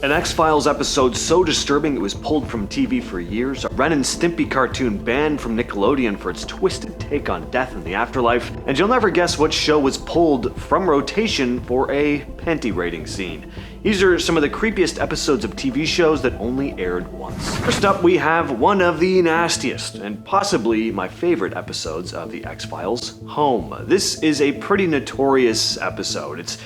An X-Files episode so disturbing it was pulled from TV for years, a Ren and Stimpy cartoon banned from Nickelodeon for its twisted take on death and the afterlife, and you'll never guess what show was pulled from rotation for a panty rating scene. These are some of the creepiest episodes of TV shows that only aired once. First up, we have one of the nastiest, and possibly my favorite episodes of the X-Files, Home. This is a pretty notorious episode. It's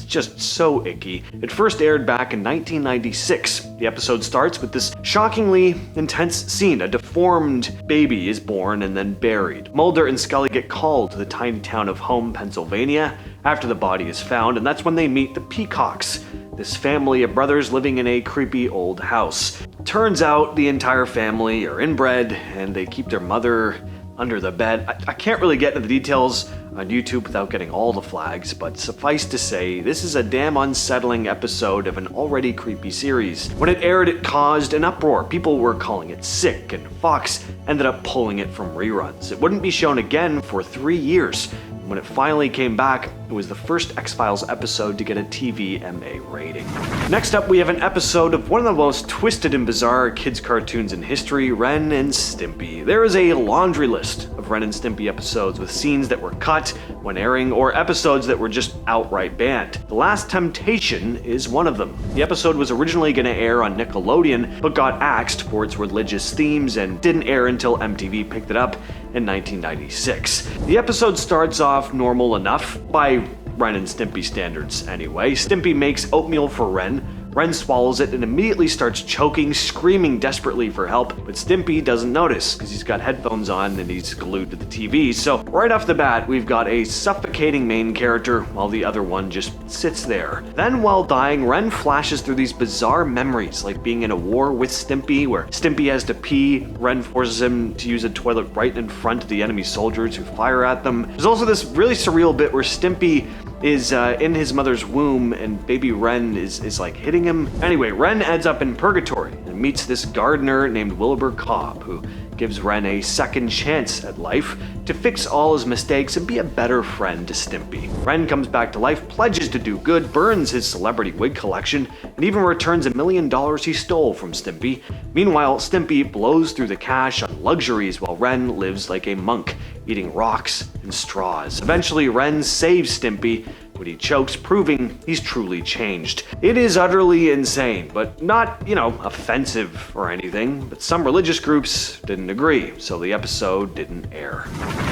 just so icky. It first aired back in 1996. The episode starts with this shockingly intense scene. A deformed baby is born and then buried. Mulder and Scully get called to the tiny town of Home, Pennsylvania, after the body is found, and that's when they meet the Peacocks, this family of brothers living in a creepy old house. Turns out the entire family are inbred, and they keep their mother under the bed. I can't really get into the details on YouTube without getting all the flags, but suffice to say, this is a damn unsettling episode of an already creepy series. When it aired, it caused an uproar. People were calling it sick, and Fox ended up pulling it from reruns. It wouldn't be shown again for 3 years. When it finally came back, it was the first X-Files episode to get a TVMA rating. Next up, we have an episode of one of the most twisted and bizarre kids' cartoons in history, Ren and Stimpy. There is a laundry list of Ren and Stimpy episodes with scenes that were cut when airing or episodes that were just outright banned. The Last Temptation is one of them. The episode was originally going to air on Nickelodeon, but got axed for its religious themes and didn't air until MTV picked it up in 1996. The episode starts off normal enough, by Ren and Stimpy standards anyway. Stimpy makes oatmeal for Ren. Ren swallows it and immediately starts choking, screaming desperately for help, but Stimpy doesn't notice because he's got headphones on and he's glued to the TV. So right off the bat, we've got a suffocating main character while the other one just sits there. Then while dying, Ren flashes through these bizarre memories, like being in a war with Stimpy where Stimpy has to pee. Ren forces him to use a toilet right in front of the enemy soldiers who fire at them. There's also this really surreal bit where Stimpy is in his mother's womb and baby Ren is like hitting him. Anyway, Ren ends up in purgatory and meets this gardener named Wilbur Cobb, who gives Ren a second chance at life to fix all his mistakes and be a better friend to Stimpy. Ren comes back to life, pledges to do good, burns his celebrity wig collection, and even returns $1 million he stole from Stimpy. Meanwhile, Stimpy blows through the cash on luxuries while Ren lives like a monk, eating rocks and straws. Eventually, Ren saves Stimpy, but he chokes, proving he's truly changed. It is utterly insane, but not, offensive or anything. But some religious groups didn't agree, so the episode didn't air.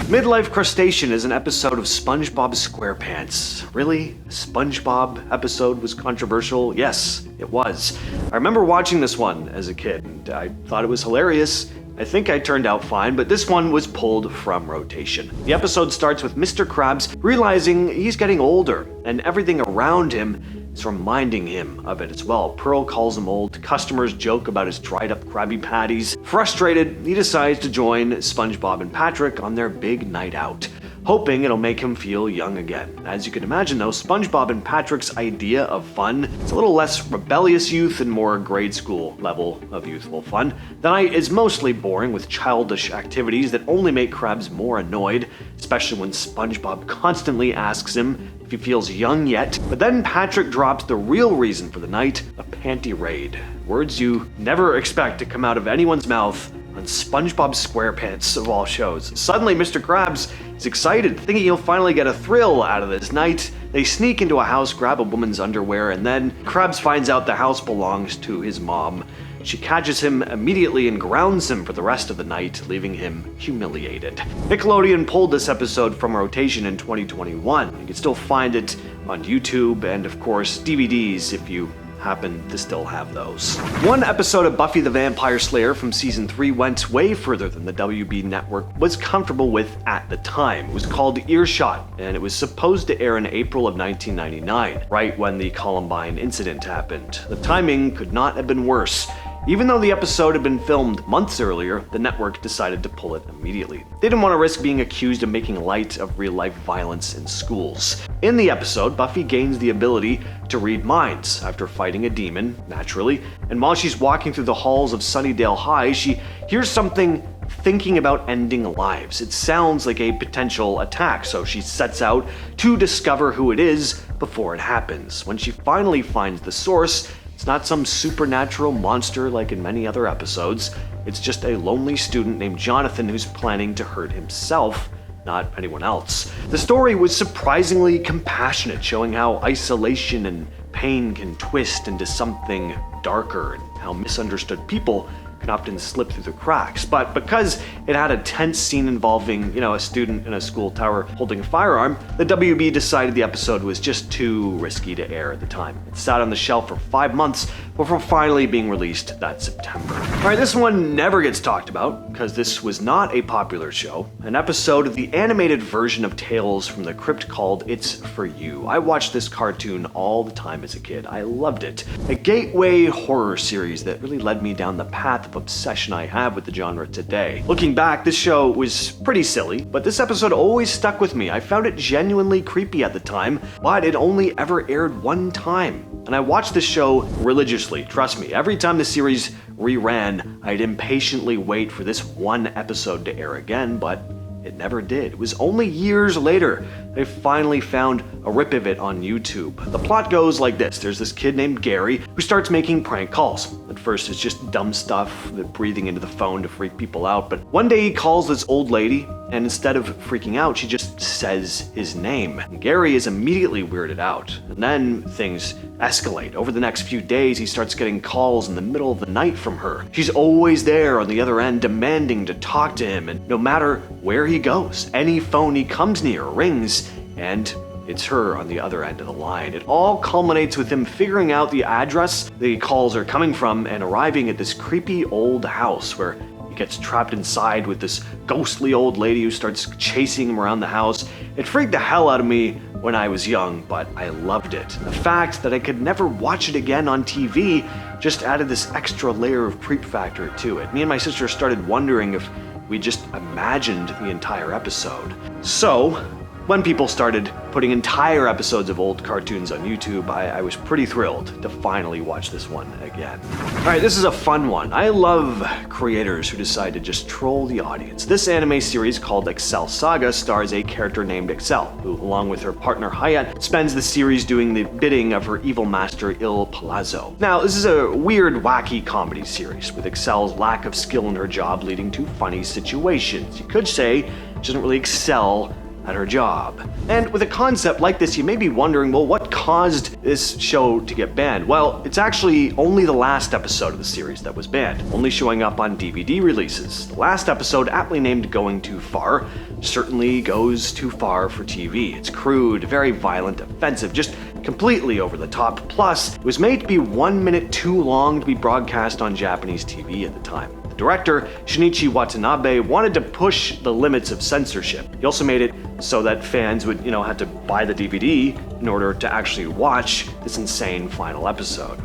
Midlife Crustacean is an episode of SpongeBob SquarePants. Really? A SpongeBob episode was controversial? Yes, it was. I remember watching this one as a kid, and I thought it was hilarious. I think I turned out fine, but this one was pulled from rotation. The episode starts with Mr. Krabs realizing he's getting older, and everything around him is reminding him of it as well. Pearl calls him old, customers joke about his dried up Krabby Patties. Frustrated, he decides to join SpongeBob and Patrick on their big night out, hoping it'll make him feel young again. As you can imagine though, SpongeBob and Patrick's idea of fun is a little less rebellious youth and more grade school level of youthful fun. The night is mostly boring with childish activities that only make Krabs more annoyed, especially when SpongeBob constantly asks him if he feels young yet. But then Patrick drops the real reason for the night, a panty raid. Words you never expect to come out of anyone's mouth on SpongeBob SquarePants of all shows. Suddenly, Mr. Krabs is excited, thinking he'll finally get a thrill out of this night. They sneak into a house, grab a woman's underwear, and then Krabs finds out the house belongs to his mom. She catches him immediately and grounds him for the rest of the night, leaving him humiliated. Nickelodeon pulled this episode from rotation in 2021. You can still find it on YouTube and, of course, DVDs if you happen to still have those. One episode of Buffy the Vampire Slayer from season 3 went way further than the WB network was comfortable with at the time. It was called Earshot, and it was supposed to air in April of 1999, right when the Columbine incident happened. The timing could not have been worse. Even though the episode had been filmed months earlier, the network decided to pull it immediately. They didn't want to risk being accused of making light of real-life violence in schools. In the episode, Buffy gains the ability to read minds after fighting a demon, naturally, and while she's walking through the halls of Sunnydale High, she hears something thinking about ending lives. It sounds like a potential attack, so she sets out to discover who it is before it happens. When she finally finds the source, it's It's not some supernatural monster like in many other episodes. It's just a lonely student named Jonathan who's planning to hurt himself, not anyone else. The story was surprisingly compassionate, showing how isolation and pain can twist into something darker and how misunderstood people can often slip through the cracks. But because it had a tense scene involving, a student in a school tower holding a firearm, the WB decided the episode was just too risky to air at the time. It sat on the shelf for 5 months before finally being released that September. Alright, this one never gets talked about because this was not a popular show. An episode of the animated version of Tales from the Crypt called It's For You. I watched this cartoon all the time as a kid. I loved it. A gateway horror series that really led me down the path of obsession I have with the genre today. Looking back, this show was pretty silly, but this episode always stuck with me. I found it genuinely creepy at the time, but it only ever aired one time. And I watched this show religiously, trust me. Every time the series reran, I'd impatiently wait for this one episode to air again, but it never did. It was only years later they finally found a rip of it on YouTube. The plot goes like this. There's this kid named Gary who starts making prank calls. At first it's just dumb stuff, breathing into the phone to freak people out, but one day he calls this old lady, and instead of freaking out, she just says his name. And Gary is immediately weirded out. And then things escalate. Over the next few days, he starts getting calls in the middle of the night from her. She's always there on the other end, demanding to talk to him, and no matter where he goes, any phone he comes near rings, and it's her on the other end of the line. It all culminates with him figuring out the address the calls are coming from and arriving at this creepy old house where he gets trapped inside with this ghostly old lady who starts chasing him around the house. It freaked the hell out of me when I was young, but I loved it. The fact that I could never watch it again on TV just added this extra layer of creep factor to it. Me and my sister started wondering if we just imagined the entire episode. So, when people started putting entire episodes of old cartoons on YouTube, I was pretty thrilled to finally watch this one again. Alright, this is a fun one. I love creators who decide to just troll the audience. This anime series called Excel Saga stars a character named Excel, who, along with her partner Hayat, spends the series doing the bidding of her evil master Il Palazzo. Now, this is a weird, wacky comedy series, with Excel's lack of skill in her job leading to funny situations. You could say she doesn't really excel at her job. And with a concept like this, you may be wondering, well, what caused this show to get banned? Well, it's actually only the last episode of the series that was banned, only showing up on DVD releases. The last episode, aptly named Going Too Far, certainly goes too far for TV. It's crude, very violent, offensive, just completely over the top. Plus, it was made to be 1 minute too long to be broadcast on Japanese TV at the time. Director Shinichi Watanabe wanted to push the limits of censorship. He also made it so that fans would, have to buy the DVD in order to actually watch this insane final episode.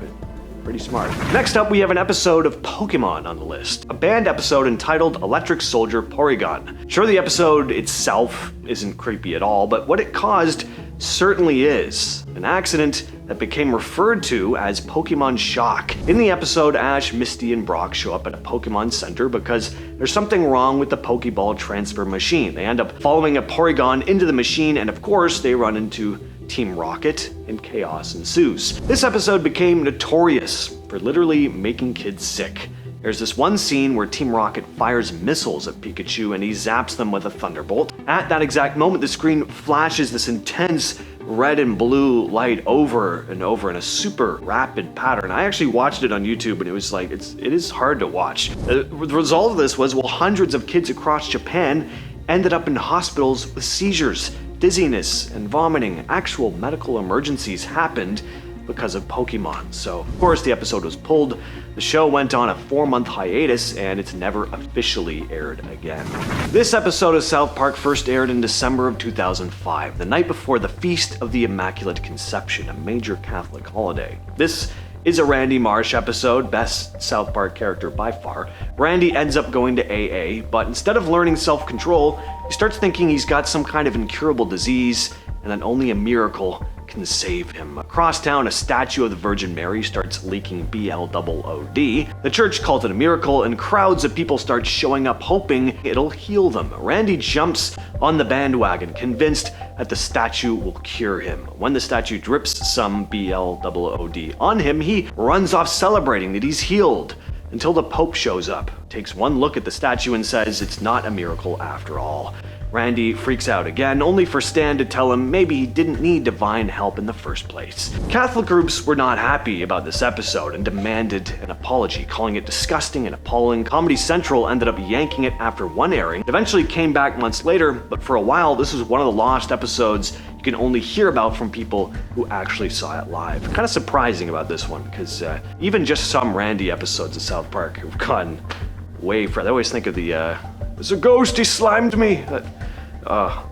Pretty smart. Next up, we have an episode of Pokemon on the list. A banned episode entitled Electric Soldier Porygon. Sure, the episode itself isn't creepy at all, but what it caused certainly is. An accident that became referred to as Pokemon Shock. In the episode, Ash, Misty, and Brock show up at a Pokemon Center because there's something wrong with the Pokeball transfer machine. They end up following a Porygon into the machine, and of course, they run into Team Rocket, and chaos ensues. This episode became notorious for literally making kids sick. There's this one scene where Team Rocket fires missiles at Pikachu and he zaps them with a thunderbolt. At that exact moment, the screen flashes this intense red and blue light over and over in a super rapid pattern. I actually watched it on YouTube and it was like, it is hard to watch. The result of this was, hundreds of kids across Japan ended up in hospitals with seizures, dizziness, and vomiting. Actual medical emergencies happened because of Pokemon. So, of course, the episode was pulled. The show went on a 4-month hiatus, and it's never officially aired again. This episode of South Park first aired in December of 2005, the night before the Feast of the Immaculate Conception, a major Catholic holiday. This is a Randy Marsh episode, best South Park character by far. Randy ends up going to AA, but instead of learning self-control, he starts thinking he's got some kind of incurable disease, and that only a miracle can save him. Across town, a statue of the Virgin Mary starts leaking BLOOD. The church calls it a miracle, and crowds of people start showing up hoping it'll heal them. Randy jumps on the bandwagon, convinced that the statue will cure him. When the statue drips some BLOOD on him, he runs off celebrating that he's healed, until the Pope shows up, takes one look at the statue and says it's not a miracle after all. Randy freaks out again, only for Stan to tell him maybe he didn't need divine help in the first place. Catholic groups were not happy about this episode and demanded an apology, calling it disgusting and appalling. Comedy Central ended up yanking it after one airing. It eventually came back months later, but for a while this was one of the lost episodes you can only hear about from people who actually saw it live. Kind of surprising about this one, because even just some Randy episodes of South Park have gone way further. I always think of the "There's a ghost, he slimed me."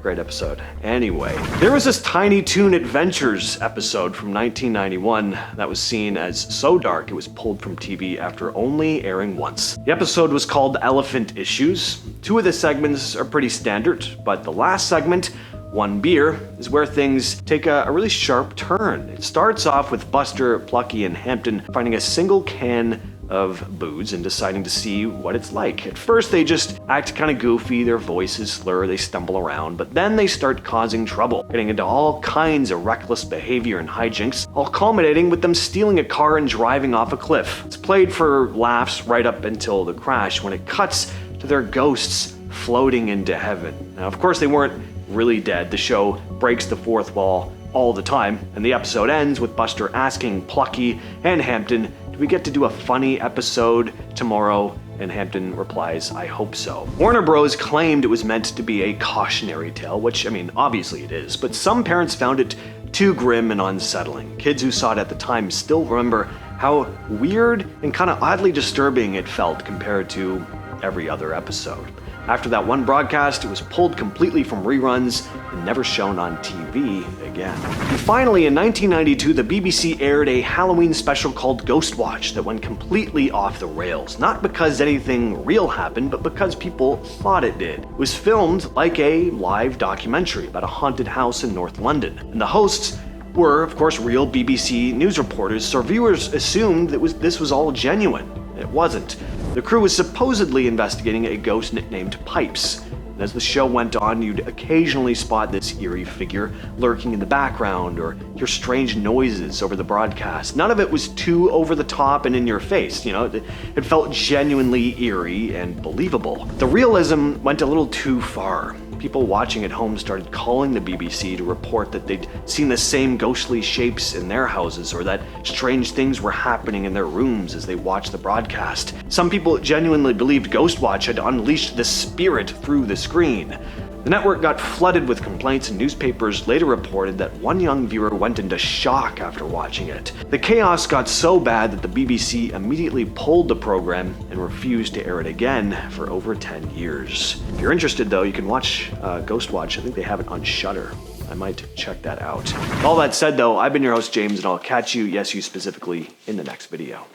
Great episode. Anyway, there was this Tiny Toon Adventures episode from 1991 that was seen as so dark it was pulled from TV after only airing once. The episode was called Elephant Issues. Two of the segments are pretty standard, but the last segment, One Beer, is where things take a really sharp turn. It starts off with Buster, Plucky, and Hampton finding a single can of booze and deciding to see what it's like. At first they just act kind of goofy, their voices slur, they stumble around, but then they start causing trouble, getting into all kinds of reckless behavior and hijinks, all culminating with them stealing a car and driving off a cliff. It's played for laughs right up until the crash, when it cuts to their ghosts floating into heaven. Now, of course, they weren't really dead. The show breaks the fourth wall all the time, and the episode ends with Buster asking Plucky and Hampton, "Do we get to do a funny episode tomorrow?" And Hampton replies, "I hope so." Warner Bros. Claimed it was meant to be a cautionary tale, which, I mean, obviously it is, but some parents found it too grim and unsettling. Kids who saw it at the time still remember how weird and kind of oddly disturbing it felt compared to every other episode. After that one broadcast, it was pulled completely from reruns and never shown on TV again. And finally, in 1992, the BBC aired a Halloween special called Ghostwatch that went completely off the rails. Not because anything real happened, but because people thought it did. It was filmed like a live documentary about a haunted house in North London. And the hosts were, of course, real BBC news reporters, so viewers assumed that this was all genuine. It wasn't. The crew was supposedly investigating a ghost nicknamed Pipes. And as the show went on, you'd occasionally spot this eerie figure lurking in the background or hear strange noises over the broadcast. None of it was too over the top and in your face, it felt genuinely eerie and believable. The realism went a little too far. People watching at home started calling the BBC to report that they'd seen the same ghostly shapes in their houses, or that strange things were happening in their rooms as they watched the broadcast. Some people genuinely believed Ghostwatch had unleashed the spirit through the screen. The network got flooded with complaints, and newspapers later reported that one young viewer went into shock after watching it. The chaos got so bad that the BBC immediately pulled the program and refused to air it again for over 10 years. If you're interested, though, you can watch Ghostwatch. I think they have it on Shudder. I might check that out. All that said, though, I've been your host, James, and I'll catch you, yes, you specifically, in the next video.